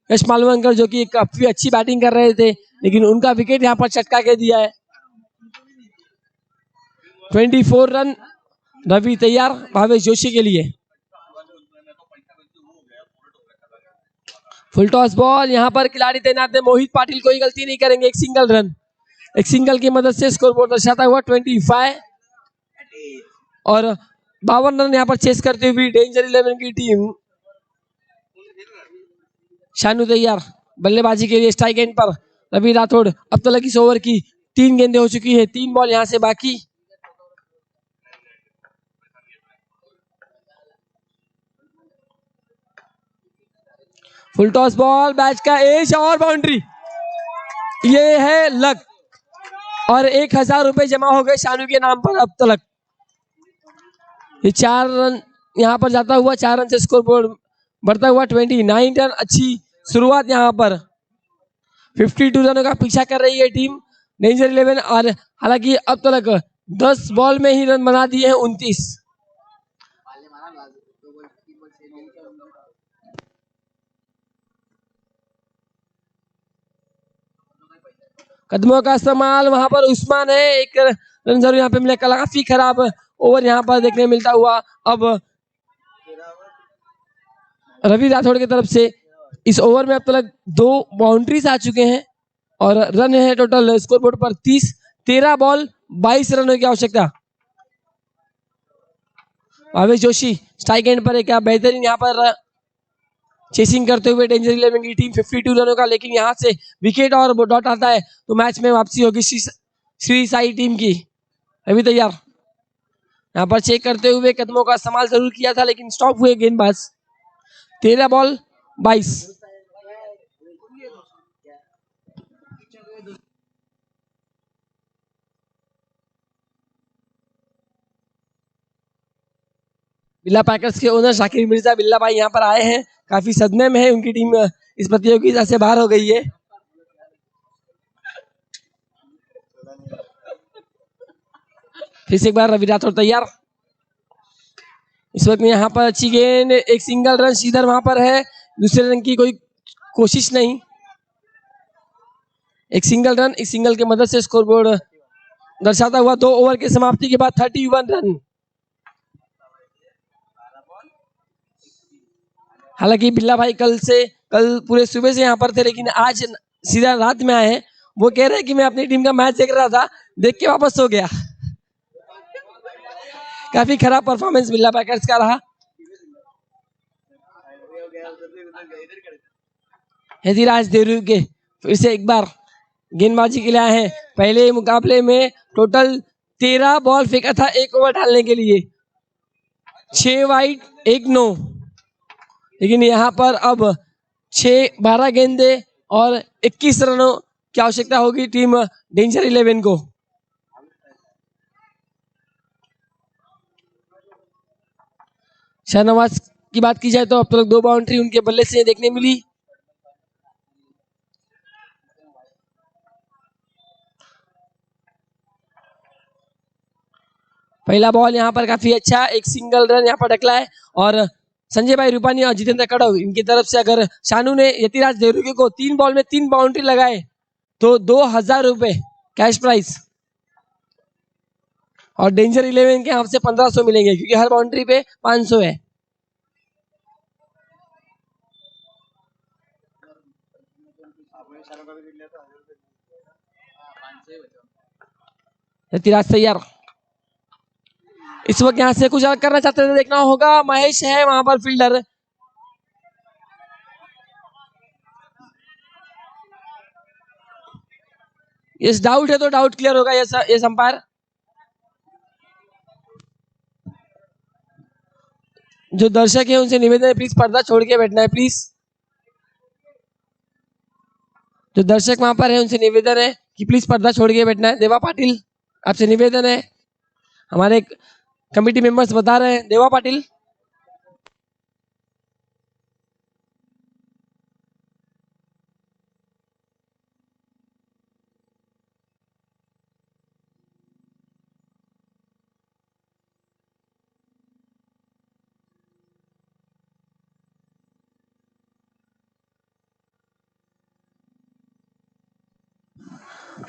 यश मालवणकर जो कि काफी अच्छी बैटिंग कर रहे थे लेकिन उनका विकेट यहाँ पर चटका के दिया है। 24 रन रवि तैयार भावेश जोशी के लिए। फुल टॉस बॉल यहाँ पर खिलाड़ी तैनात है। मोहित पाटिल कोई गलती नहीं करेंगे। एक सिंगल रन, एक सिंगल की मदद से स्कोरबोर्ड दर्शाता हुआ 25 और 52 रन यहाँ पर चेस करते हुए डेंजर 11 की टीम शानू तैयार बल्लेबाजी के लिए स्ट्राइक एंड पर। रवि राठौड़ अब तक इस ओवर की 3 गेंदें हो चुकी है, 3 बॉल यहां से बाकी। फुल टॉस बॉल, बैच का एज और बाउंड्री। ये है लक और 1000 रुपए जमा हो गए शानू के नाम पर अब तक। ये 4 रन यहां पर जाता हुआ, 4 रन से स्कोर बोर्ड बढ़ता हुआ 29 रन। अच्छी शुरुआत यहां पर। 52 रनों का पीछा कर रही है टीम डेंजर 11 और हालांकि अब तक 10 बॉल में ही रन बना दिए हैं 29। कदमों का इस्तेमाल, वहां पर उस्मान है, एक रन जरूर यहाँ पे मिला। काफी खराब ओवर यहाँ पर देखने मिलता हुआ। अब रवि राठौड़ की तरफ से इस ओवर में अब तक 2 बाउंड्रीज आ चुके हैं और रन है टोटल स्कोरबोर्ड पर 30। 13 बॉल 22 रनों की आवश्यकता। आवेश जोशी स्ट्राइक एंड पर है, क्या बेहतरीन यहाँ पर चेसिंग करते हुए डेंजर 11 की टीम। 52 रनों का, लेकिन यहाँ से विकेट और डॉट आता है तो मैच में वापसी होगी श्री साई टीम की। अभी तैयार यहाँ पर चेक करते हुए कदमों का इस्तेमाल जरूर किया था, लेकिन स्टॉप हुए गेंदबाज। 13 बॉल 22। बिल्ला पैकर्स के ओनर शाकिर मिर्जा बिल्ला भाई यहाँ पर आए हैं, काफी सदमे में है। उनकी टीम इस प्रतियोगिता से बाहर हो गई है। फिर से एक बार रवि राठौड़ तैयार। इस वक्त में यहाँ पर अच्छी गेंद, एक सिंगल रन सीधर वहां पर है, दूसरे रन की कोई कोशिश नहीं। एक सिंगल रन, इस सिंगल के मदद से स्कोरबोर्ड दर्शाता हुआ 2 ओवर की समाप्ति के बाद 31 रन। हालांकि बिल्ला भाई कल पूरे सुबह से यहाँ पर थे, लेकिन आज सीधा रात में आए हैं। वो कह रहे हैं कि मैं अपनी टीम का मैच देख रहा था, देख के वापस सो गया। काफी खराब परफॉर्मेंस बिल्ला पैकर्स का रहा। यतिराज देवरू के फिर से एक बार गेंदबाजी के लिए आए हैं। पहले मुकाबले में टोटल 13 बॉल फेंका था 1 ओवर डालने के लिए, 6 वाइड 1 नो, लेकिन यहाँ पर अब 12 गेंदे और 21 रनों की आवश्यकता होगी टीम डेंजर 11 को। शाहनवाज की बात की जाए तो अब तक 2 बाउंड्री उनके बल्ले से देखने मिली। पहला बॉल यहाँ पर काफी अच्छा, एक सिंगल रन यहाँ पर डकला है। और संजय भाई रूपानी और जितेंद्र कड़व इनकी तरफ से अगर शानू ने यतिराज देवरुके को 3 बॉल में 3 बाउंड्री लगाए तो 2000 रुपए कैश प्राइस, और डेंजर 11 के हमसे 1500 मिलेंगे, क्योंकि हर बाउंड्री पे 500 है। यतिराज तैयार। इस वक्त यहाँ से कुछ अलग करना चाहते थे, देखना होगा। महेश है वहां पर फील्डर। यस, डाउट है तो डाउट क्लियर होगा। Yes umpire. जो दर्शक है उनसे निवेदन है, प्लीज पर्दा छोड़ के बैठना है, प्लीज। जो दर्शक वहां पर है उनसे निवेदन है कि प्लीज पर्दा छोड़ के बैठना है। देवा पाटिल, आपसे निवेदन है। हमारे कमेटी मेंबर्स बता रहे हैं। देवा पाटिल।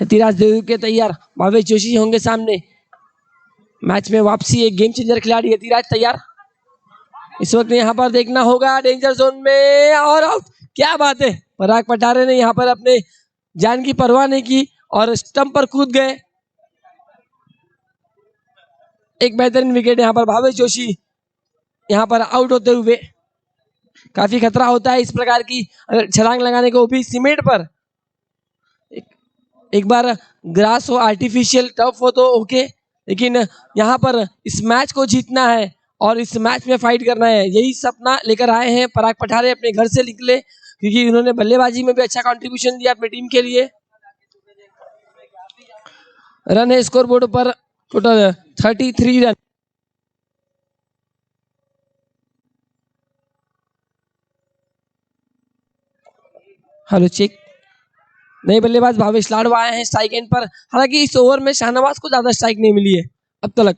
यतिराज देवरुके तैयार, भावेश जोशी होंगे सामने। मैच में वापसी एक गेम चेंजर खिलाड़ी यतिराज तैयार। इस वक्त यहाँ पर देखना होगा, डेंजर जोन में और आउट। क्या बात है, पराग पटारे ने यहाँ पर अपने जान की परवाह नहीं की और स्टंप पर कूद गए। एक बेहतरीन विकेट यहाँ पर भावेश जोशी यहाँ पर आउट होते हुए। काफी खतरा होता है इस प्रकार की अगर छलांग लगाने को, वो भी सीमेंट पर। एक बार ग्रास हो, आर्टिफिशियल टर्फ हो तो ओके, लेकिन यहाँ पर इस मैच को जीतना है और इस मैच में फाइट करना है, यही सपना लेकर आए हैं पराग पठारे। अपने घर से निकले क्योंकि उन्होंने बल्लेबाजी में भी अच्छा कंट्रीब्यूशन दिया अपनी टीम के लिए। रन है स्कोर बोर्ड पर टोटल 33 रन। हेलो चेक, नए बल्लेबाज भावेश लाडवा आए हैं स्ट्राइक एंड पर। हालांकि इस ओवर में शाहनवाज को ज्यादा स्ट्राइक नहीं मिली है अब तक।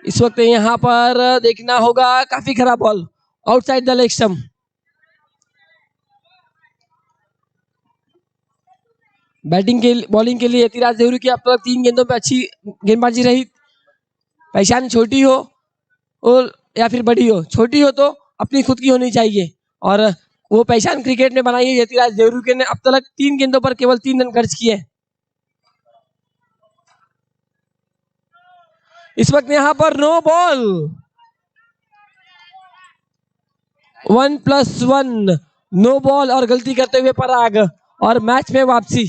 इस वक्त यहाँ पर देखना होगा, काफी खराब ball outside the leg stump. Batting के बॉलिंग के लिए यतिराज देवरू की अब तक 3 गेंदों पे अच्छी गेंदबाजी रही। पहचान छोटी हो और या फिर बड़ी हो, छोटी हो तो अपनी खुद की होनी चाहिए और वो पहचान क्रिकेट में बनाई है यतिराज देवरू के ने। अब तक 3 गेंदों पर केवल 3 रन खर्च किए। इस वक्त यहाँ पर नो बॉल, 1+1 नो बॉल और गलती करते हुए पराग और मैच में वापसी।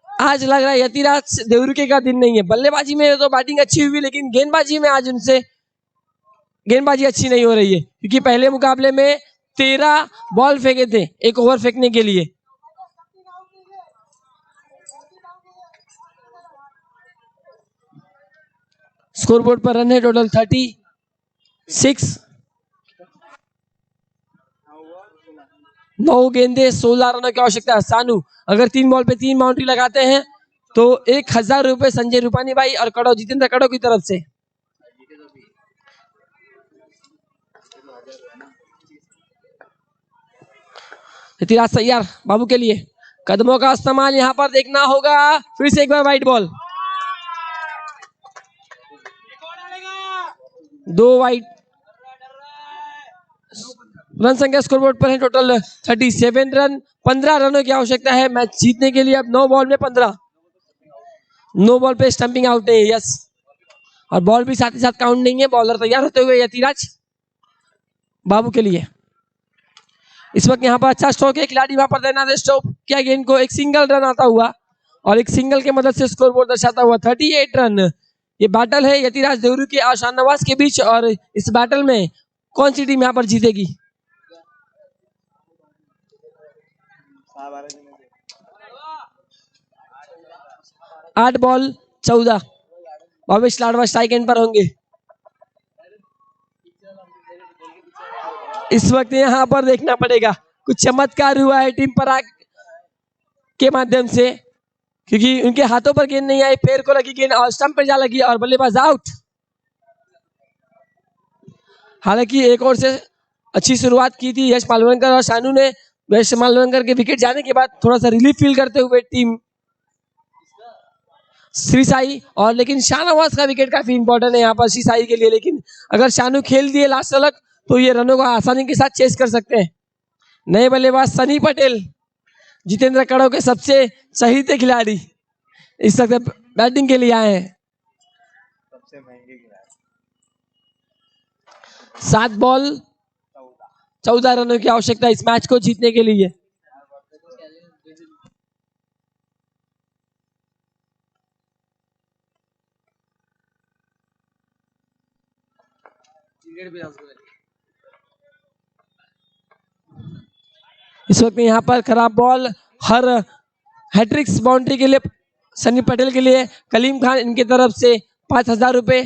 आज लग रहा है यतिराज देवरुके का दिन नहीं है। बल्लेबाजी में तो बैटिंग अच्छी हुई, लेकिन गेंदबाजी में आज उनसे गेंदबाजी अच्छी नहीं हो रही है क्योंकि पहले मुकाबले में 13 बॉल फेंके थे एक ओवर फेंकने के लिए। स्कोरबोर्ड पर रन है टोटल 36। 9 गेंदे 16 रनों की आवश्यकता है। सानू अगर 3 बॉल पे 3 बाउंड्री लगाते हैं तो 1000 रुपए संजय रूपानी भाई और कड़ो जितेंद्र कड़ो की तरफ से। यतिराज तैयार बाबू के लिए, कदमों का इस्तेमाल यहाँ पर देखना होगा। फिर से एक बार वाइड बॉल, 2 वाइड। रन संख्या स्कोरबोर्ड पर है टोटल 37 रन। 15 रनों की आवश्यकता है मैच जीतने के लिए। अब 9 बॉल में 15, 9 बॉल पे स्टंपिंग आउट है, यस, और बॉल भी साथ ही साथ काउंट नहीं है। बॉलर तैयार होते हुए यतिराज बाबू के लिए। इस वक्त यहाँ पर अच्छा स्ट्रोक है, खिलाड़ी वहां पर तैनात है। स्टॉप किया गेंद को, एक सिंगल रन आता हुआ और एक सिंगल के मदद से स्कोरबोर्ड दर्शाता हुआ 38 रन। ये बैटल है यतिराज देवरू के और शाहनवाज के बीच, और इस बैटल में कौन सी टीम यहाँ पर जीतेगी? 8 ball 14। Bhavesh Ladwa strike and पर होंगे। इस वक्त यहाँ पर देखना पड़ेगा, कुछ चमत्कार हुआ है टीम पराग के माध्यम से, क्योंकि उनके हाथों पर गेंद नहीं आई, पैर को लगी गेंद और स्टंप पर जा लगी और बल्लेबाज आउट। हालांकि एक और से अच्छी शुरुआत की थी यश मालवणकर और शानू ने। यश मालवणकर के विकेट जाने के बाद थोड़ा सा रिलीफ फील करते हुए टीम श्री साई, और लेकिन शाहनवाज का विकेट काफी इंपॉर्टेंट है यहाँ पर श्री साई के लिए। लेकिन अगर शानू खेल दिए लास्ट तक तो ये रनों को आसानी के साथ चेस कर सकते हैं। नए बल्लेबाज सनी पटेल, जितेंद्र कड़ो के सबसे चहीते खिलाड़ी, इस वक्त बैटिंग के लिए आए हैं। सबसे महंगे खिलाड़ी। 7 बॉल 14 रनों की आवश्यकता इस मैच को जीतने के लिए। इस वक्त यहाँ पर खराब बॉल, हर हैट्रिक्स बाउंड्री के लिए सनी पटेल के लिए कलीम खान इनकी तरफ से 5000 रुपए।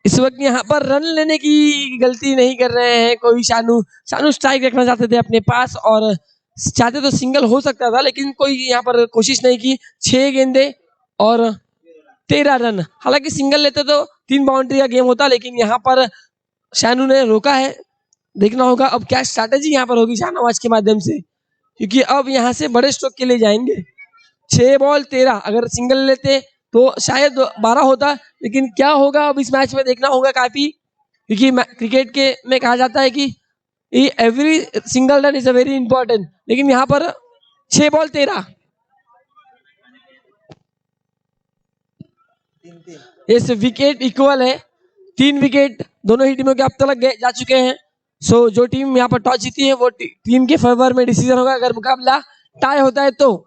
इस वक्त यहाँ पर रन लेने की गलती नहीं कर रहे हैं कोई। शानू स्ट्राइक रखना चाहते थे अपने पास और चाहते तो सिंगल हो सकता था, लेकिन कोई यहाँ पर कोशिश नहीं की। 6 गेंदे और 13 रन। हालांकि सिंगल लेते तो 3 बाउंड्री का गेम होता, लेकिन यहाँ पर शानू ने रोका है। देखना होगा अब क्या स्ट्रैटेजी यहाँ पर होगी शाहनवाज के माध्यम से, क्योंकि अब यहाँ से बड़े स्ट्रोक के लिए जाएंगे। 6 बॉल 13, अगर सिंगल लेते तो शायद 12 होता, लेकिन क्या होगा अब इस मैच में देखना होगा काफी, क्योंकि क्रिकेट के में कहा जाता है कि every single run is a very important, लेकिन यहाँ पर 6 बॉल 13। इस विकेट इक्वल है, 3 विकेट दोनों ही टीमों के अब तक जा चुके हैं। सो जो टीम यहाँ पर टॉस जीती है वो टीम के फेवर में डिसीजन होगा। अगर मुकाबला टाई होता है तो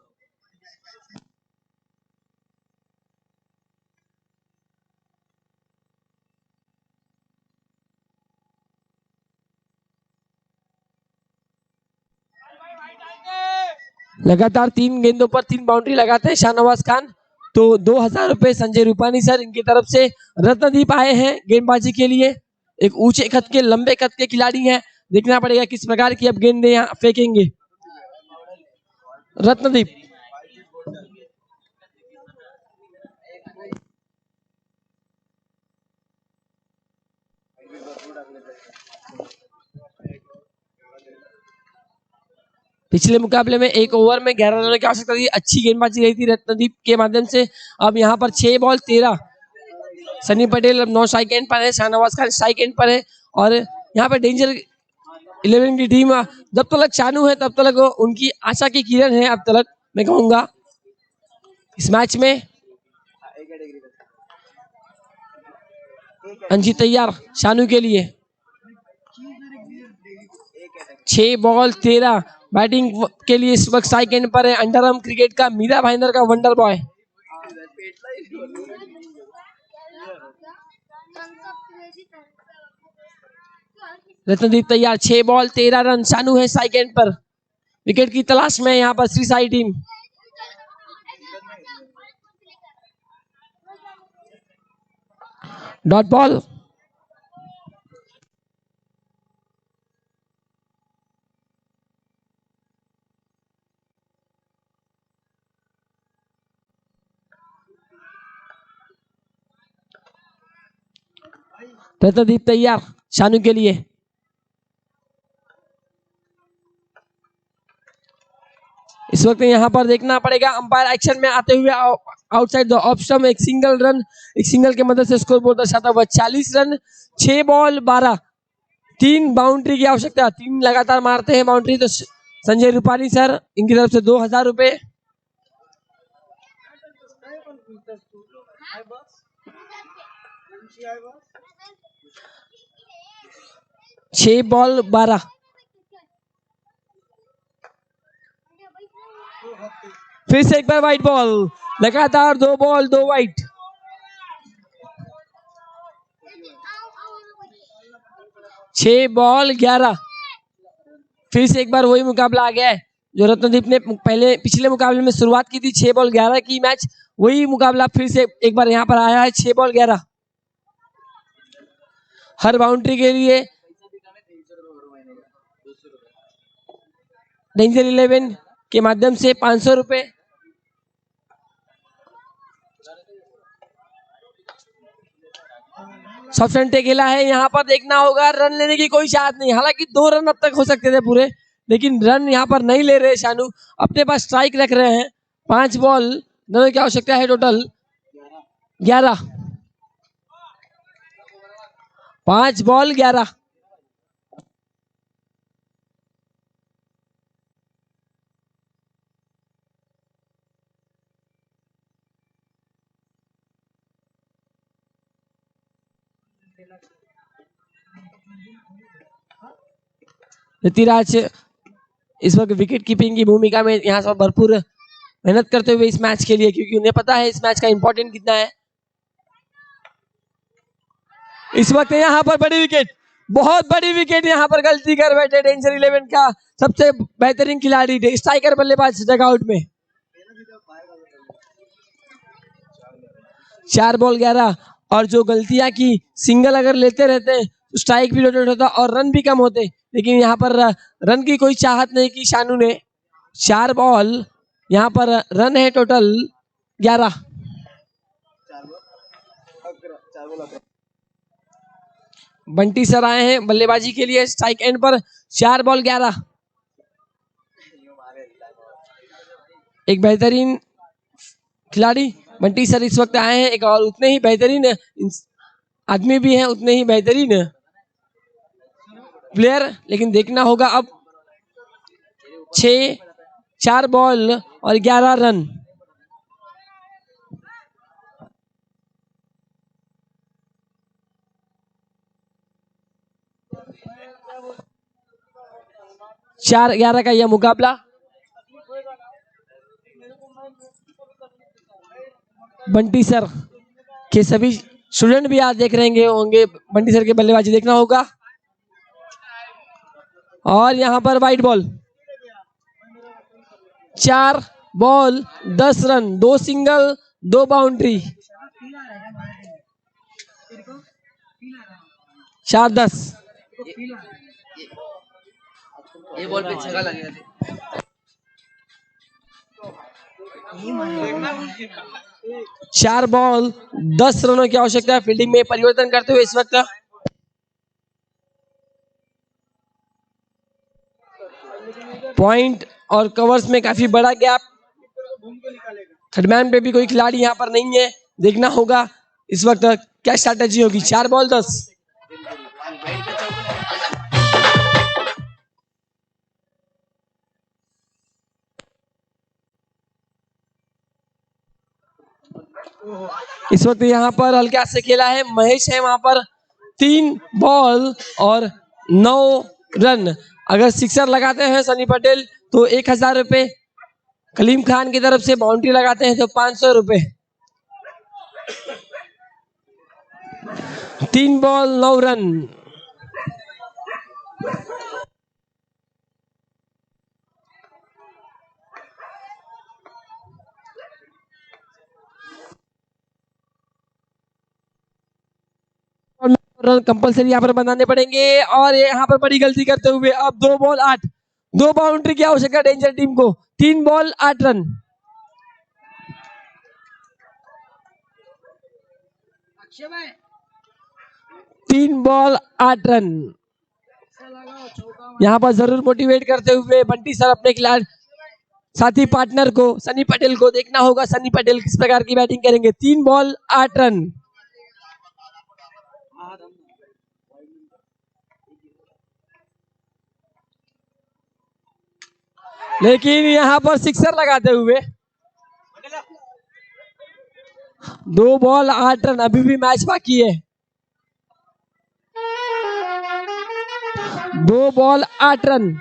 लगातार 3 गेंदों पर 3 बाउंड्री लगाते हैं शाहनवाज खान। तो 2000 रुपए संजय रूपानी सर इनकी तरफ से रत्नदीप आए हैं गेंदबाजी के लिए। एक ऊंचे कद के लंबे कद के खिलाड़ी हैं, देखना पड़ेगा किस प्रकार की अब गेंदें यहाँ फेंकेंगे रत्नदीप। पिछले मुकाबले में 1 ओवर में 11 रनों की आवश्यकता थी, अच्छी गेंदबाजी रही थी रत्नदीप के माध्यम से। अब यहाँ पर 6 बॉल 13। सनी पटेल अब 9 स्ट्राइक एंड पर है, शाहनवाज खान स्ट्राइक एंड पर है। और यहाँ पर डेंजर 11 की टीम जब तक चानू है तब तक उनकी आशा की किरण है। अब तक मैं कहूंगा इस मैच में अंजी तैयार शानू के लिए। 6 बॉल 13 बैटिंग के लिए इस वक्त स्ट्राइक एंड पर है अंडर आर्म क्रिकेट का मीरा भाईंदर का वंडर बॉय रत्नदीप तैयार। 6 बॉल 13 रन, शानू है स्ट्राइक एंड पर। विकेट की तलाश में यहाँ पर Shri Sai team. Dot ball. Ratnadeep तैयार शानू के लिए। इस वक्त यहाँ पर देखना पड़ेगा अंपायर एक्शन में आते हुए आउटसाइड द ऑफ स्टंप एक सिंगल रन, एक सिंगल के मदद से स्कोर बोर्ड दर्शाता हुआ 40 रन। 6 बॉल 12, 3 बाउंड्री की आवश्यकता, 3 लगातार मारते हैं बाउंड्री तो संजय रूपानी सर इनकी तरफ से 2000 रुपए। छह बॉल 12। फिर से एक बार व्हाइट बॉल, लगातार 2 बॉल 2 व्हाइट। छह बॉल 11। फिर से एक बार वही मुकाबला आ गया है जो रत्नदीप ने पहले पिछले मुकाबले में शुरुआत की थी 6 बॉल 11 की मैच, वही मुकाबला फिर से एक बार यहाँ पर आया है 6 बॉल 11। हर बाउंड्री के लिए डेंजर 11 के माध्यम से 500 रुपए। सॉफ्ट खेला है, यहाँ पर देखना होगा रन लेने की कोई चाहत नहीं, हालांकि 2 रन अब तक हो सकते थे पूरे, लेकिन रन यहाँ पर नहीं ले रहे शानू, अपने पास स्ट्राइक रख रहे हैं। 5 बॉल दोनों की आवश्यकता है टोटल 11। 5 बॉल 11। ऋतिराज इस वक्त विकेट कीपिंग की भूमिका में यहाँ से भरपूर मेहनत करते हुए इस मैच के लिए, क्योंकि उन्हें पता है इस मैच का इंपॉर्टेंट कितना है। इस वक्त यहाँ पर बड़ी विकेट, बहुत बड़ी विकेट यहाँ पर गलती कर बैठे डेंजर 11 का सबसे बेहतरीन खिलाड़ी स्ट्राइकर बल्लेबाज डगआउट में। 4 बॉल 11 और जो गलतियां की सिंगल अगर लेते रहते तो स्ट्राइक भी रोटेट होता और रन भी कम होते, लेकिन यहाँ पर रन की कोई चाहत नहीं की शानू ने। 4 बॉल यहाँ पर रन है टोटल 11। बंटी सर आए हैं बल्लेबाजी के लिए स्ट्राइक एंड पर। 4 बॉल 11। एक बेहतरीन खिलाड़ी बंटी सर इस वक्त आए हैं, एक और उतने ही बेहतरीन आदमी भी हैं, उतने ही बेहतरीन प्लेयर, लेकिन देखना होगा अब 4 बॉल और 11 रन। चार 11 का यह मुकाबला। बंटी सर के सभी स्टूडेंट भी आज देख रहे होंगे। बंटी सर के बल्लेबाजी देखना होगा। और यहां पर wide ball, 4 ball 10 run, 2 single 2 boundary, 4-10। ये बॉल पे छक्का लगेगा। 4 बॉल 10 रनों की आवश्यकता है। फील्डिंग में परिवर्तन करते हुए इस वक्त पॉइंट और कवर्स में काफी बड़ा गैप। थर्डमैन पे भी कोई खिलाड़ी यहां पर नहीं है। देखना होगा इस वक्त क्या स्ट्रैटेजी होगी। 4 बॉल 10। इस वक्त यहाँ पर हल्के हाथ से खेला है। महेश है वहां पर। 3 बॉल और 9 रन। अगर सिक्सर लगाते हैं सनी पटेल तो 1000 रुपए, कलीम खान की तरफ से बाउंड्री लगाते हैं तो 500 रुपए। 3 बॉल 9 रन। रन कंपलसरी यहाँ पर बनाने पड़ेंगे। और यहाँ पर बड़ी गलती करते हुए अब 2 बॉल 8, 2 बाउंड्री की आवश्यकता डेंजर टीम को। 3 बॉल 8 रन। 3 ball 8 run. यहाँ पर जरूर मोटिवेट करते हुए बंटी सर अपने खिलाड़ी साथी पार्टनर को, सनी पटेल को, देखना होगा सनी पटेल किस प्रकार की बैटिंग करेंगे। 3 बॉल 8 रन। लेकिन यहां पर सिक्सर लगाते हुए 2 बॉल 8 रन। अभी भी मैच बाकी है। 2 बॉल 8 रन।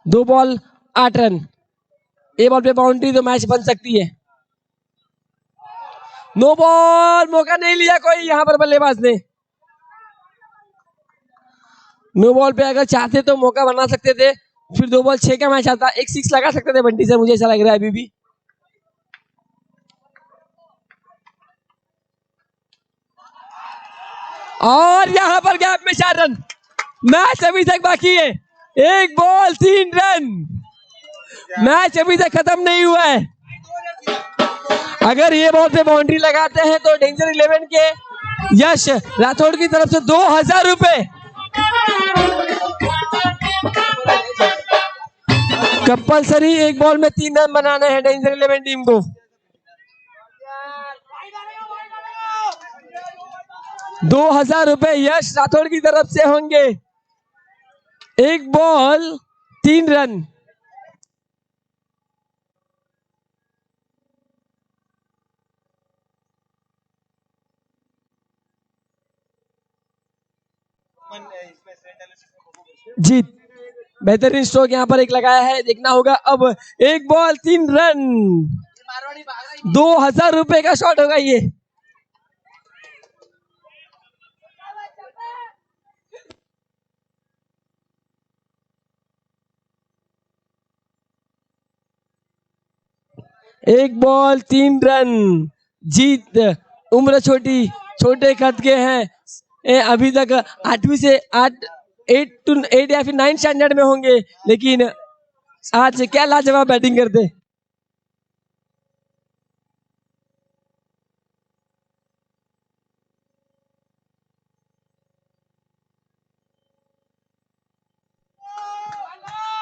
दो बॉल 8 रन। ए बॉल पे बाउंड्री तो मैच बन सकती है। नो बॉल, मौका नहीं लिया कोई यहां पर बल्लेबाज ने। नो बॉल पे अगर चाहते तो मौका बना सकते थे, फिर 2 बॉल 6 का मैच आता। एक 6 लगा सकते थे बंटी सर, मुझे ऐसा लग रहा है अभी भी। और यहां पर गैप में 4 रन। मैच अभी तक बाकी है। 1 बॉल 3 रन। मैच अभी तक खत्म नहीं हुआ है। अगर ये बॉल पे बाउंड्री लगाते हैं तो डेंजर 11 के यश राठौड़ की तरफ से 2000 रुपए। कंपलसरी 1 बॉल में 3 रन बनाने हैं डेंजर 11 टीम को। 2000 रुपए यश राठौड़ की तरफ से होंगे। 1 बॉल 3 रन। जीत बेहतरीन स्ट्रोक यहां पर एक लगाया है। देखना होगा अब 1 बॉल 3 रन। 2000 रुपए का शॉट होगा ये। एक बॉल 3 रन। जीत उम्र छोटी, छोटे कद के हैं अभी तक 8वीं से 8 या फिर 9 स्टैंडर्ड में होंगे, लेकिन आज क्या लाजवाब बैटिंग करते।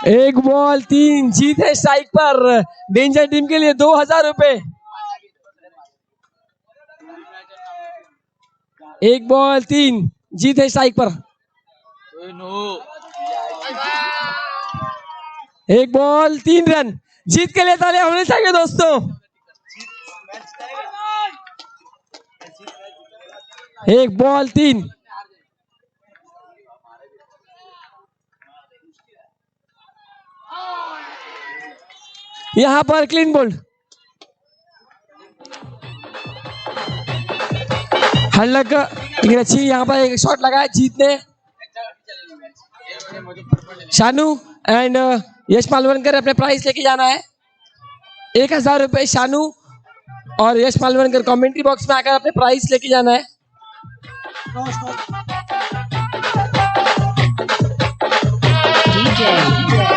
एक बॉल 3, जीत है स्ट्राइक पर। डेंजर टीम के लिए 2000 रुपए। एक बॉल 3, जीत है स्ट्राइक पर। एक बॉल 3 रन, जीत के लिए ताली होने चाहिए दोस्तों। एक बॉल 3, यहां पर क्लीन बोल्ड। हल्लक लेकिन अच्छी यहाँ पर एक शॉट लगा है जीतने। शानू एंड यश मालवणकर अपने प्राइस लेके जाना है। 1000 रुपए शानू और यश मालवणकर कमेंट्री बॉक्स में आकर अपने प्राइस लेके जाना है। DJ